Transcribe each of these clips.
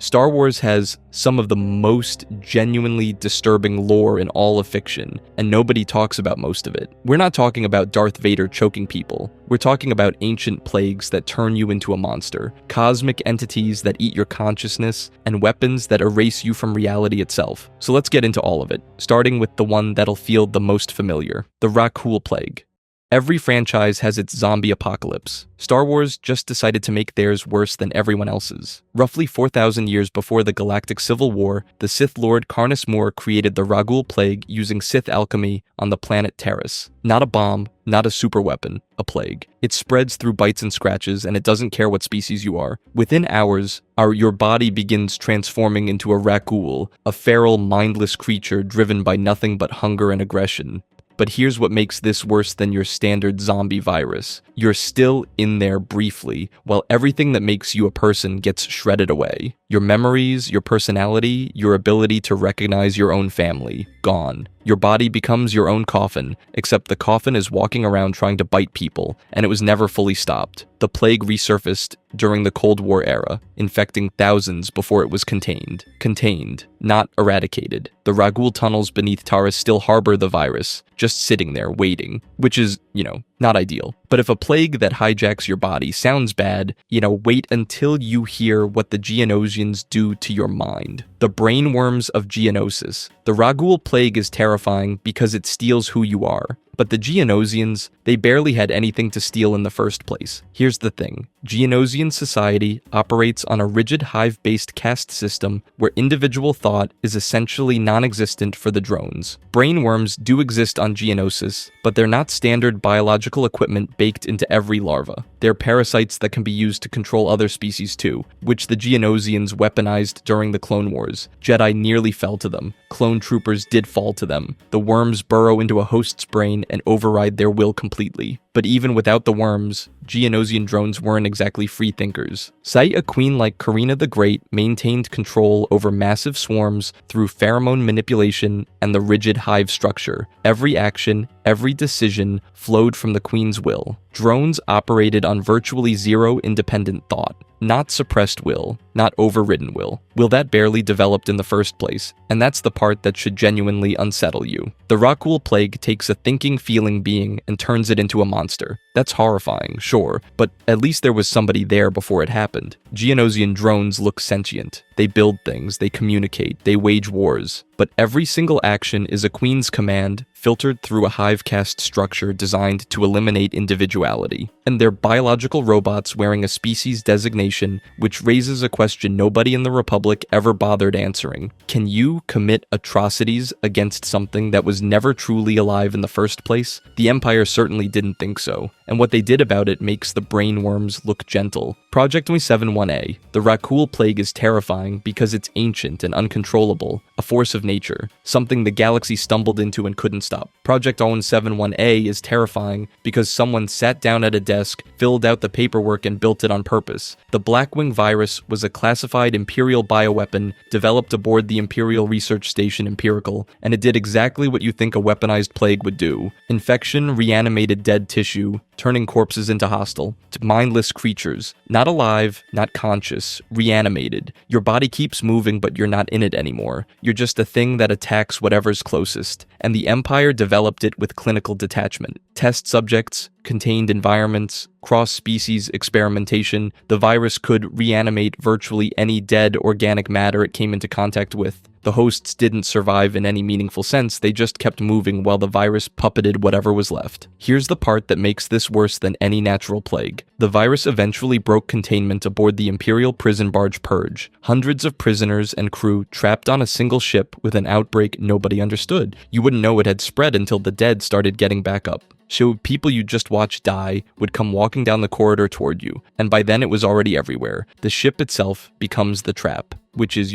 Star Wars has some of the most genuinely disturbing lore in all of fiction, and nobody talks about most of it. We're not talking about Darth Vader choking people. We're talking about ancient plagues that turn you into a monster, cosmic entities that eat your consciousness, and weapons that erase you from reality itself. So let's get into all of it, starting with the one that'll feel the most familiar, the Rakghoul Plague. Every franchise has its zombie apocalypse. Star Wars just decided to make theirs worse than everyone else's. Roughly 4,000 years before the Galactic Civil War, the Sith Lord Karness Moore created the Rakghoul Plague using Sith alchemy on the planet Taris. Not a bomb, not a superweapon, a plague. It spreads through bites and scratches, and it doesn't care what species you are. Within hours, your body begins transforming into a Rakghoul, a feral, mindless creature driven by nothing but hunger and aggression. But here's what makes this worse than your standard zombie virus. You're still in there briefly, while everything that makes you a person gets shredded away. Your memories, your personality, your ability to recognize your own family, gone. Your body becomes your own coffin, except the coffin is walking around trying to bite people, and it was never fully stopped. The plague resurfaced during the Cold War era, infecting thousands before it was contained. Contained, not eradicated. The Rakghoul tunnels beneath Taris still harbor the virus, just sitting there waiting, which is, not ideal. But if a plague that hijacks your body sounds bad, wait until you hear what the Geonosians do to your mind. The brainworms of Geonosis. The Rakghoul Plague is terrifying because it steals who you are. But the Geonosians, they barely had anything to steal in the first place. Here's the thing. Geonosian society operates on a rigid hive-based caste system where individual thought is essentially non-existent for the drones. Brainworms do exist on Geonosis, but they're not standard biological equipment baked into every larva. They're parasites that can be used to control other species too, which the Geonosians weaponized during the Clone Wars. Jedi nearly fell to them. Clone troopers did fall to them. The worms burrow into a host's brain and override their will completely. But even without the worms, Geonosian drones weren't exactly free thinkers. Say a queen like Karina the Great maintained control over massive swarms through pheromone manipulation and the rigid hive structure. Every action, every decision flowed from the queen's will. Drones operated on virtually zero independent thought. Not suppressed will, not overridden will that barely developed in the first place, and that's the part that should genuinely unsettle you. The Rakghoul Plague takes a thinking, feeling being and turns it into a monster. That's horrifying, sure, but at least there was somebody there before it happened. Geonosian drones look sentient. They build things, they communicate, they wage wars. But every single action is a queen's command, filtered through a hive caste structure designed to eliminate individuality. And they're biological robots wearing a species designation, which raises a question nobody in the Republic ever bothered answering. Can you commit atrocities against something that was never truly alive in the first place? The Empire certainly didn't think so, and what they did about it makes the brainworms look gentle. Project 71A, the Rakghoul Plague is terrifying because it's ancient and uncontrollable, a force of nature, something the galaxy stumbled into and couldn't stop. Project 71A is terrifying because someone sat down at a desk, filled out the paperwork, and built it on purpose. The Blackwing virus was a classified Imperial bioweapon developed aboard the Imperial Research Station Empirical, and it did exactly what you think a weaponized plague would do. Infection reanimated dead tissue, turning corpses into hostile, to mindless creatures, not alive, not conscious, reanimated. Your body keeps moving, but you're not in it anymore. You're just a thing that attacks whatever's closest, and the Empire developed it with clinical detachment. Test subjects, contained environments, cross-species experimentation. The virus could reanimate virtually any dead organic matter it came into contact with. The hosts didn't survive in any meaningful sense, they just kept moving while the virus puppeted whatever was left. Here's the part that makes this worse than any natural plague. The virus eventually broke containment aboard the Imperial prison barge Purge. Hundreds of prisoners and crew trapped on a single ship with an outbreak nobody understood. You wouldn't know it had spread until the dead started getting back up. So people you just watched die would come walking down the corridor toward you, and by then it was already everywhere. The ship itself becomes the trap, which is,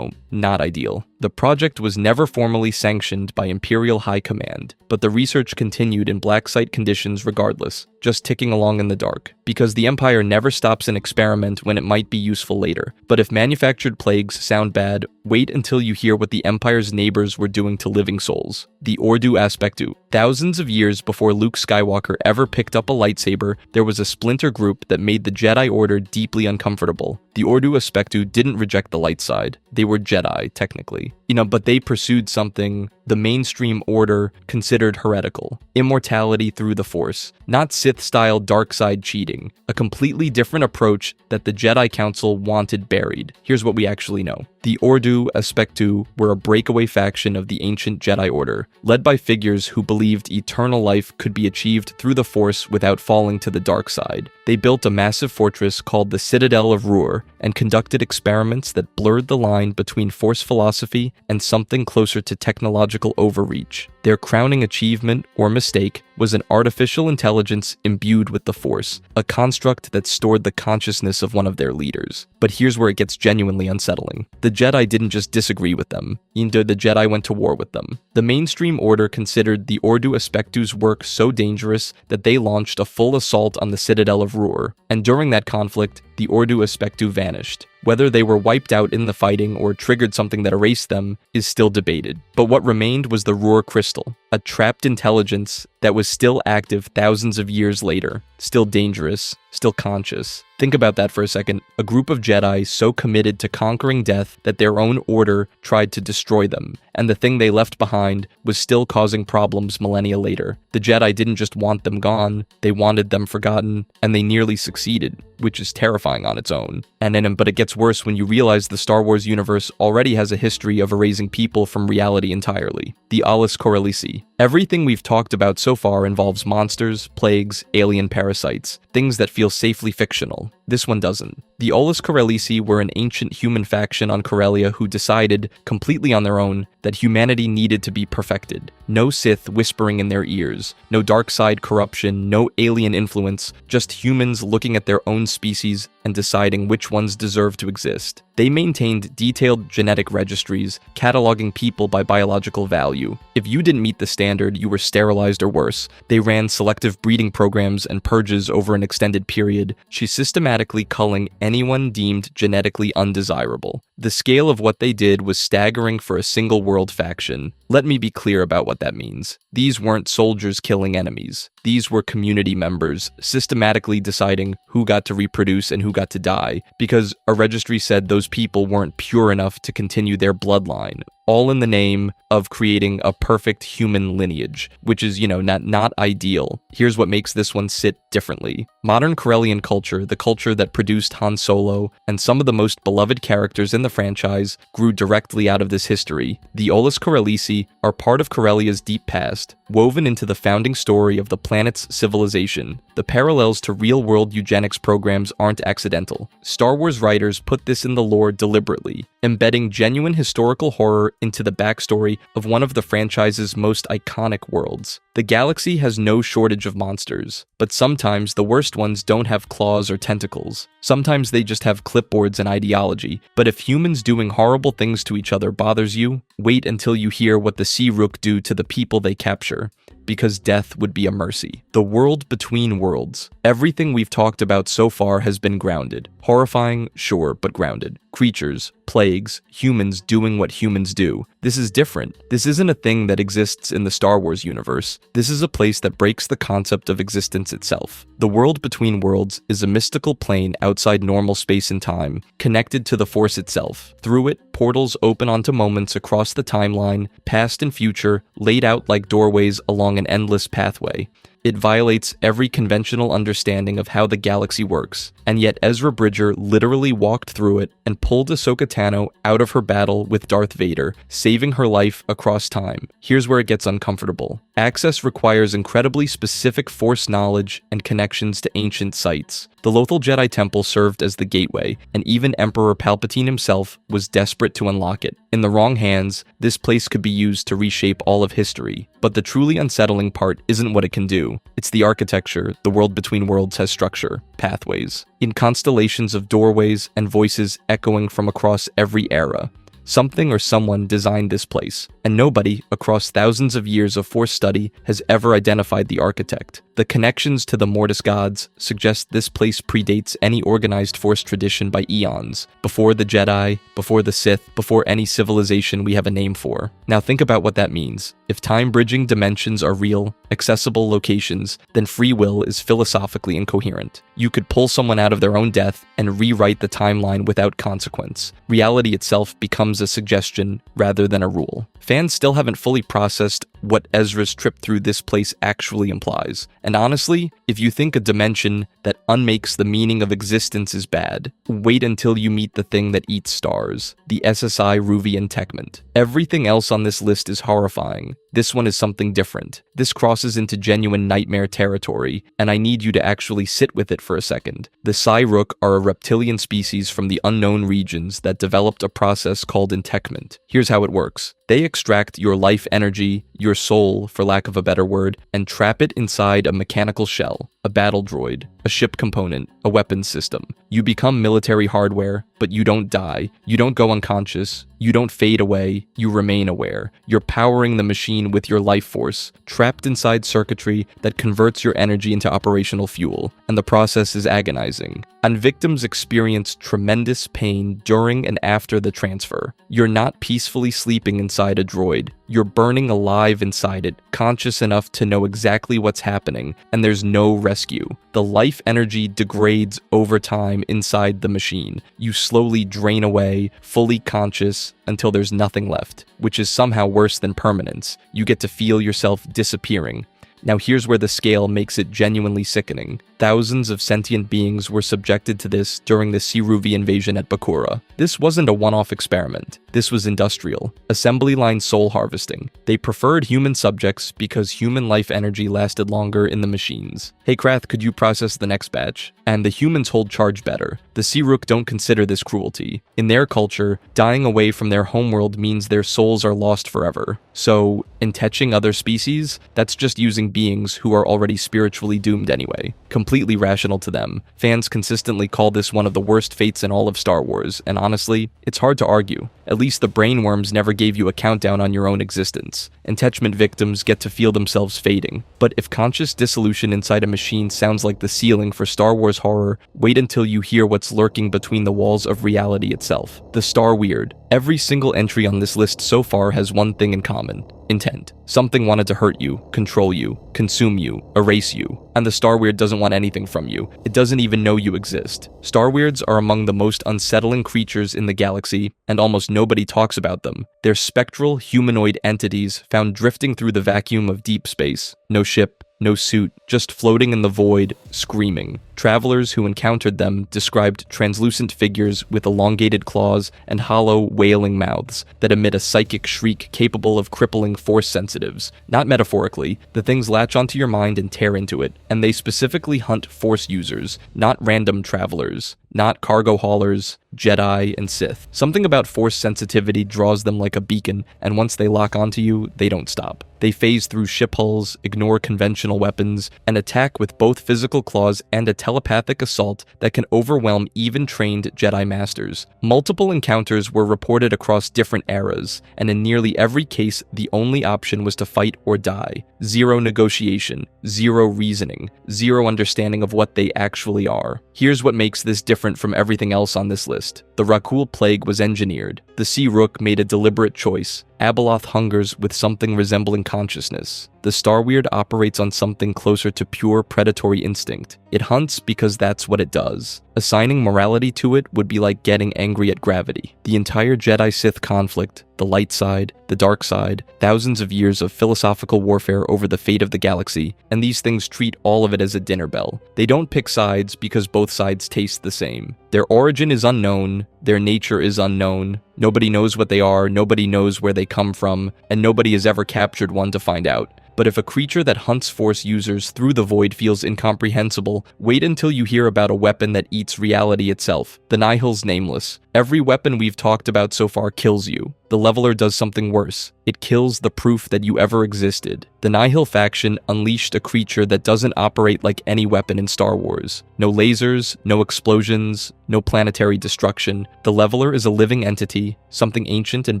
not ideal. The project was never formally sanctioned by Imperial High Command, but the research continued in black site conditions regardless, just ticking along in the dark, because the Empire never stops an experiment when it might be useful later. But if manufactured plagues sound bad, wait until you hear what the Empire's neighbors were doing to living souls. The Ordo Aspectu. Thousands of years before Luke Skywalker ever picked up a lightsaber, there was a splinter group that made the Jedi Order deeply uncomfortable. The Ordo Aspectu didn't reject the light side. They were Jedi, technically. But they pursued something the mainstream order considered heretical. Immortality through the Force. Not Sith-style dark side cheating. A completely different approach that the Jedi Council wanted buried. Here's what we actually know. The Ordo Aspectu were a breakaway faction of the ancient Jedi Order, led by figures who believed eternal life could be achieved through the Force without falling to the dark side. They built a massive fortress called the Citadel of Ruhr and conducted experiments that blurred the line between Force philosophy and something closer to technological overreach. Their crowning achievement, or mistake, was an artificial intelligence imbued with the Force, a construct that stored the consciousness of one of their leaders. But here's where it gets genuinely unsettling. The Jedi didn't just disagree with them, the Jedi went to war with them. The mainstream order considered the Ordo Aspectu's work so dangerous that they launched a full assault on the Citadel of Ruhr, and during that conflict, the Ordo Aspectu vanished. Whether they were wiped out in the fighting or triggered something that erased them is still debated. But what remained was the Ruhr Crystal, a trapped intelligence that was still active thousands of years later, still dangerous, still conscious. Think about that for a second. A group of Jedi so committed to conquering death that their own order tried to destroy them, and the thing they left behind was still causing problems millennia later. The Jedi didn't just want them gone, they wanted them forgotten, and they nearly succeeded, which is terrifying on its own. But it gets worse when you realize the Star Wars universe already has a history of erasing people from reality entirely. The Alus Corellisi. Everything we've talked about so far involves monsters, plagues, alien parasites, things that feel safely fictional. This one doesn't. The Alus Corellisi were an ancient human faction on Corellia who decided, completely on their own, that humanity needed to be perfected. No Sith whispering in their ears, no dark side corruption, no alien influence, just humans looking at their own species and deciding which ones deserve to exist. They maintained detailed genetic registries, cataloging people by biological value. If you didn't meet the standard, you were sterilized or worse. They ran selective breeding programs and purges over an extended period. She systematically culling anyone deemed genetically undesirable. The scale of what they did was staggering for a single world faction. Let me be clear about what that means. These weren't soldiers killing enemies. These were community members systematically deciding who got to reproduce and who got to die, because a registry said those people weren't pure enough to continue their bloodline. All in the name of creating a perfect human lineage, which is, not ideal. Here's what makes this one sit differently. Modern Corellian culture, the culture that produced Han Solo and some of the most beloved characters in the franchise, grew directly out of this history. The Alus Corellisi are part of Corellia's deep past, woven into the founding story of the planet's civilization. The parallels to real-world eugenics programs aren't accidental. Star Wars writers put this in the lore deliberately, embedding genuine historical horror into the backstory of one of the franchise's most iconic worlds. The galaxy has no shortage of monsters, but sometimes the worst ones don't have claws or tentacles. Sometimes they just have clipboards and ideology. But if humans doing horrible things to each other bothers you, wait until you hear what the Sea Rook do to the people they capture, because death would be a mercy. The world between worlds. Everything we've talked about so far has been grounded. Horrifying, sure, but grounded. Creatures, plagues, humans doing what humans do. This is different. This isn't a thing that exists in the Star Wars universe. This is a place that breaks the concept of existence itself. The world between worlds is a mystical plane outside normal space and time, connected to the Force itself. Through it, portals open onto moments across the timeline, past and future, laid out like doorways along an endless pathway. It violates every conventional understanding of how the galaxy works, and yet Ezra Bridger literally walked through it and pulled Ahsoka Tano out of her battle with Darth Vader, saving her life across time. Here's where it gets uncomfortable. Access requires incredibly specific Force knowledge and connections to ancient sites. The Lothal Jedi Temple served as the gateway, and even Emperor Palpatine himself was desperate to unlock it. In the wrong hands, this place could be used to reshape all of history. But the truly unsettling part isn't what it can do. It's the architecture. The world between worlds has structure, pathways, in constellations of doorways and voices echoing from across every era. Something or someone designed this place, and nobody, across thousands of years of Force study, has ever identified the architect. The connections to the Mortis gods suggest this place predates any organized Force tradition by eons, before the Jedi, before the Sith, before any civilization we have a name for. Now think about what that means. If time-bridging dimensions are real, accessible locations, then free will is philosophically incoherent. You could pull someone out of their own death and rewrite the timeline without consequence. Reality itself becomes a suggestion rather than a rule. Fans still haven't fully processed what Ezra's trip through this place actually implies. And honestly, if you think a dimension that unmakes the meaning of existence is bad, wait until you meet the thing that eats stars, the SSI Ruvian Techment. Everything else on this list is horrifying. This one is something different. This crosses into genuine nightmare territory, and I need you to actually sit with it for a second. The Psy-Rook are a reptilian species from the unknown regions that developed a process called entekment. Here's how it works. They extract your life energy, your soul, for lack of a better word, and trap it inside a mechanical shell, a battle droid, a ship component, a weapons system. You become military hardware, but you don't die. You don't go unconscious. You don't fade away. You remain aware. You're powering the machine with your life force, trapped inside circuitry that converts your energy into operational fuel, and the process is agonizing. And victims experience tremendous pain during and after the transfer. You're not peacefully sleeping inside a droid. You're burning alive inside it, conscious enough to know exactly what's happening, and there's no rescue. The life energy degrades over time inside the machine. You slowly drain away, fully conscious, until there's nothing left, which is somehow worse than permanence. You get to feel yourself disappearing. Now here's where the scale makes it genuinely sickening. Thousands of sentient beings were subjected to this during the Siruvi invasion at Bakura. This wasn't a one-off experiment. This was industrial, assembly line soul harvesting. They preferred human subjects because human life energy lasted longer in the machines. Hey Krath, could you process the next batch? And the humans hold charge better. The Sirook don't consider this cruelty. In their culture, dying away from their homeworld means their souls are lost forever. So, enteching other species, that's just using beings who are already spiritually doomed anyway. Completely rational to them. Fans consistently call this one of the worst fates in all of Star Wars, and honestly, it's hard to argue. At least the brainworms never gave you a countdown on your own existence. Entechment victims get to feel themselves fading. But if conscious dissolution inside a machine sounds like the ceiling for Star Wars horror, wait until you hear what's lurking between the walls of reality itself. The Star Weird. Every single entry on this list so far has one thing in common. Intent. Something wanted to hurt you, control you, consume you, erase you. And the Star Weird doesn't want anything from you. It doesn't even know you exist. Star Weirds are among the most unsettling creatures in the galaxy, and almost nobody talks about them. They're spectral, humanoid entities found drifting through the vacuum of deep space. No ship, no suit, just floating in the void, screaming. Travelers who encountered them described translucent figures with elongated claws and hollow, wailing mouths that emit a psychic shriek capable of crippling Force sensitives. Not metaphorically, the things latch onto your mind and tear into it, and they specifically hunt Force users, not random travelers. Not cargo haulers, Jedi, and Sith. Something about Force sensitivity draws them like a beacon, and once they lock onto you, they don't stop. They phase through ship hulls, ignore conventional weapons, and attack with both physical claws and a telepathic assault that can overwhelm even trained Jedi Masters. Multiple encounters were reported across different eras, and in nearly every case, the only option was to fight or die. Zero negotiation, zero reasoning, zero understanding of what they actually are. Here's what makes this different from everything else on this list. The Rakul Plague was engineered. The Sirook made a deliberate choice. Abeloth hungers with something resembling consciousness. The Star Weird operates on something closer to pure predatory instinct. It hunts because that's what it does. Assigning morality to it would be like getting angry at gravity. The entire Jedi-Sith conflict, the light side, the dark side, thousands of years of philosophical warfare over the fate of the galaxy, and these things treat all of it as a dinner bell. They don't pick sides because both sides taste the same. Their origin is unknown, their nature is unknown, nobody knows what they are, nobody knows where they come from, and nobody has ever captured one to find out. But if a creature that hunts Force users through the void feels incomprehensible, wait until you hear about a weapon that eats reality itself. The Nihil's Nameless. Every weapon we've talked about so far kills you. The Leveler does something worse. It kills the proof that you ever existed. The Nihil faction unleashed a creature that doesn't operate like any weapon in Star Wars. No lasers, no explosions, no planetary destruction. The Leveler is a living entity, something ancient and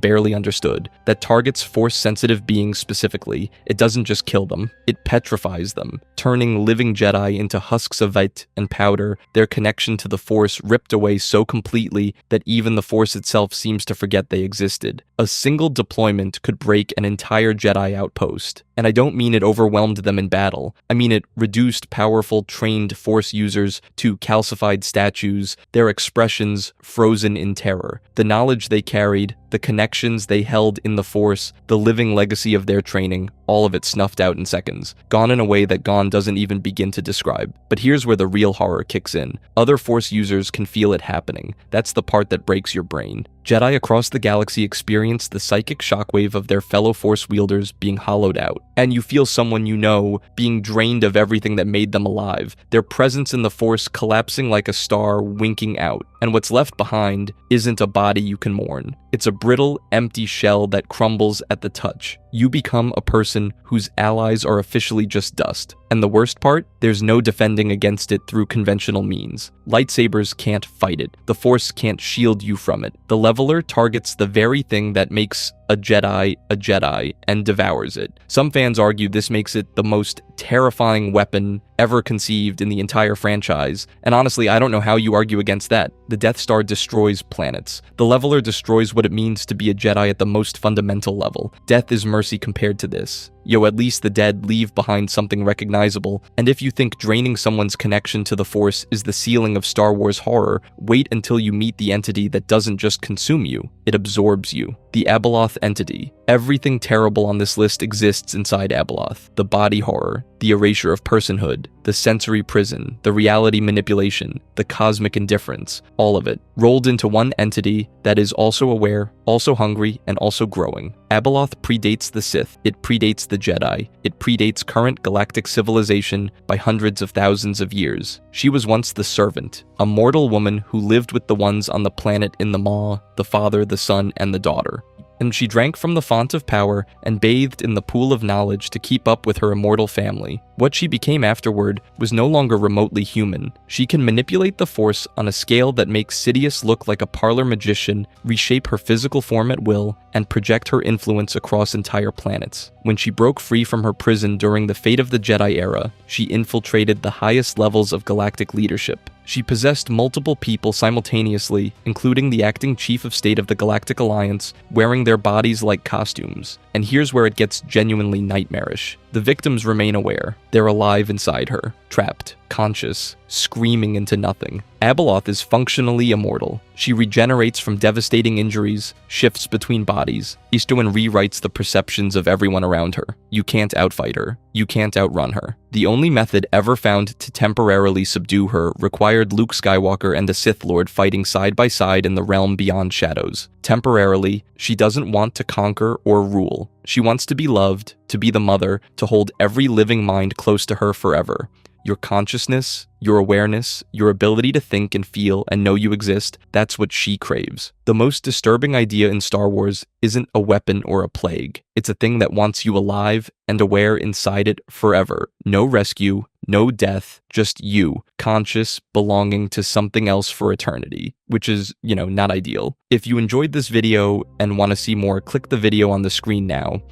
barely understood, that targets Force-sensitive beings specifically. It doesn't just kill them, it petrifies them, turning living Jedi into husks of light and powder, their connection to the Force ripped away so completely that even the Force itself seems to forget they existed. A single deployment could break an entire Jedi outpost. And I don't mean it overwhelmed them in battle. I mean it reduced powerful, trained Force users to calcified statues, their expressions frozen in terror. The knowledge they carried, the connections they held in the Force, the living legacy of their training, all of it snuffed out in seconds, gone in a way that Gon doesn't even begin to describe. But here's where the real horror kicks in. Other Force users can feel it happening. That's the part that breaks your brain. Jedi across the galaxy experience the psychic shockwave of their fellow Force wielders being hollowed out. And you feel someone you know being drained of everything that made them alive, their presence in the Force collapsing like a star winking out. And what's left behind isn't a body you can mourn. It's a brittle, empty shell that crumbles at the touch. You become a person whose allies are officially just dust. And the worst part? There's no defending against it through conventional means. Lightsabers can't fight it. The Force can't shield you from it. The Leveler targets the very thing that makes a Jedi, and devours it. Some fans argue this makes it the most terrifying weapon ever conceived in the entire franchise, and honestly, I don't know how you argue against that. The Death Star destroys planets. The Leveler destroys what it means to be a Jedi at the most fundamental level. Death is mercy compared to this. Yo, at least the dead leave behind something recognizable, and if you think draining someone's connection to the Force is the ceiling of Star Wars horror, wait until you meet the entity that doesn't just consume you, it absorbs you. The Abeloth entity. Everything terrible on this list exists inside Abeloth. The body horror, the erasure of personhood, the sensory prison, the reality manipulation, the cosmic indifference, all of it, rolled into one entity that is also aware, also hungry, and also growing. Abeloth predates the Sith, it predates the Jedi, it predates current galactic civilization by hundreds of thousands of years. She was once the servant, a mortal woman who lived with the ones on the planet in the Maw, the father, the son, and the daughter. And she drank from the font of power and bathed in the pool of knowledge to keep up with her immortal family. What she became afterward was no longer remotely human. She can manipulate the Force on a scale that makes Sidious look like a parlor magician, reshape her physical form at will, and project her influence across entire planets. When she broke free from her prison during the Fate of the Jedi era, she infiltrated the highest levels of galactic leadership. She possessed multiple people simultaneously, including the acting chief of state of the Galactic Alliance, wearing their bodies like costumes. And here's where it gets genuinely nightmarish. The victims remain aware. They're alive inside her, trapped, conscious, screaming into nothing. Abeloth is functionally immortal. She regenerates from devastating injuries, shifts between bodies. Eastowin rewrites the perceptions of everyone around her. You can't outfight her. You can't outrun her. The only method ever found to temporarily subdue her required Luke Skywalker and the Sith Lord fighting side by side in the realm beyond shadows. Temporarily, she doesn't want to conquer or rule. She wants to be loved, to be the mother, to hold every living mind close to her forever. Your consciousness, your awareness, your ability to think and feel and know you exist, that's what she craves. The most disturbing idea in Star Wars isn't a weapon or a plague. It's a thing that wants you alive and aware inside it forever. No rescue, no death, just you, conscious, belonging to something else for eternity, which is, not ideal. If you enjoyed this video and want to see more, click the video on the screen now.